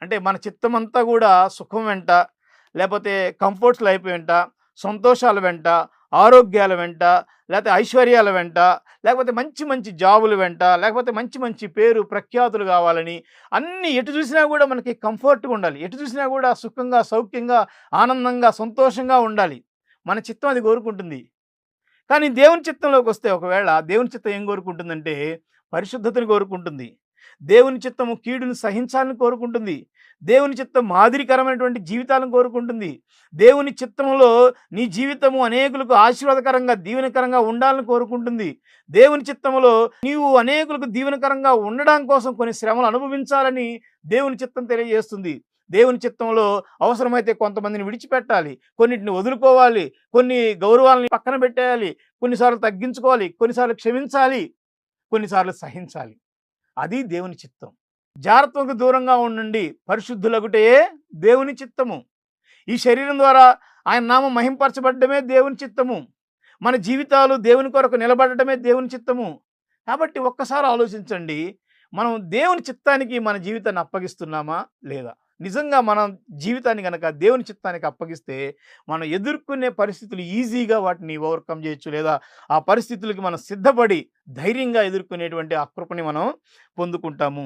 అంటే మన చిత్తమంతా గూడా సుఖం వెంట, లేపోతే కంఫర్ట్స్ లైఫ్ వెంట, సంతోషాల వెంట, ఆరోగ్యాల వెంట, లేతే ఐశ్వర్యాల వెంట, లేకపోతే మంచి మంచి జాబుల వెంట, లేకపోతే మంచి మంచి పేరు ప్రఖ్యాతులు గావాలని, అన్నీ ఎటు చూసినా గూడా మనకి కంఫర్ట్‌గా ఉండాలి. ఎటు చూసినా గూడా సుఖంగా, సౌఖ్యంగా, ఆనందంగా, సంతోషంగా ఉండాలి. మన చిత్తం అది కోరుకుంటుంది. కానీ దేవుని చిత్తంలోకొస్తే ఒకవేళ దేవుని చిత్తం ఏం కోరుకుంటుందంటే, పరిశుద్ధతను కోరుకుంటుంది. దేవుని చిత్తము కీడును సహించాలని కోరుకుంటుంది. దేవుని చిత్తం మాదిరికరమైనటువంటి జీవితాలను కోరుకుంటుంది. దేవుని చిత్తంలో నీ జీవితము అనేకులకు ఆశీర్వాదకరంగా, దీవెనకరంగా ఉండాలని కోరుకుంటుంది. దేవుని చిత్తములో నీవు అనేకులకు దీవెనకరంగా ఉండడం కోసం కొన్ని శ్రమలు అనుభవించాలని దేవుని చిత్తం తెలియజేస్తుంది. దేవుని చిత్తంలో అవసరమైతే కొంతమందిని విడిచిపెట్టాలి, కొన్నిటిని వదులుకోవాలి, కొన్ని గౌరవాలని పక్కన పెట్టేయాలి, కొన్నిసార్లు తగ్గించుకోవాలి, కొన్నిసార్లు క్షమించాలి, కొన్నిసార్లు సహించాలి. అది దేవుని చిత్తం. జారత్వంకు దూరంగా ఉండండి, పరిశుద్ధులగుటే దేవుని చిత్తము. ఈ శరీరం ద్వారా ఆయన నామం మహింపరచబడడమే దేవుని చిత్తము. మన జీవితాలు దేవుని కొరకు నిలబడటమే దేవుని చిత్తము. కాబట్టి ఒక్కసారి ఆలోచించండి, మనం దేవుని చిత్తానికి మన జీవితాన్ని అప్పగిస్తున్నామా లేదా? నిజంగా మనం జీవితాన్ని గనక దేవుని చిత్తానికి అప్పగిస్తే మనం ఎదుర్కొనే పరిస్థితులు ఈజీగా వాటిని ఓవర్‌కమ్ చేయొచ్చు. లేదా ఆ పరిస్థితులకి మనం సిద్ధపడి ధైర్యంగా ఎదుర్కొనేటువంటి ఆ కృపని మనం పొందుకుంటాము.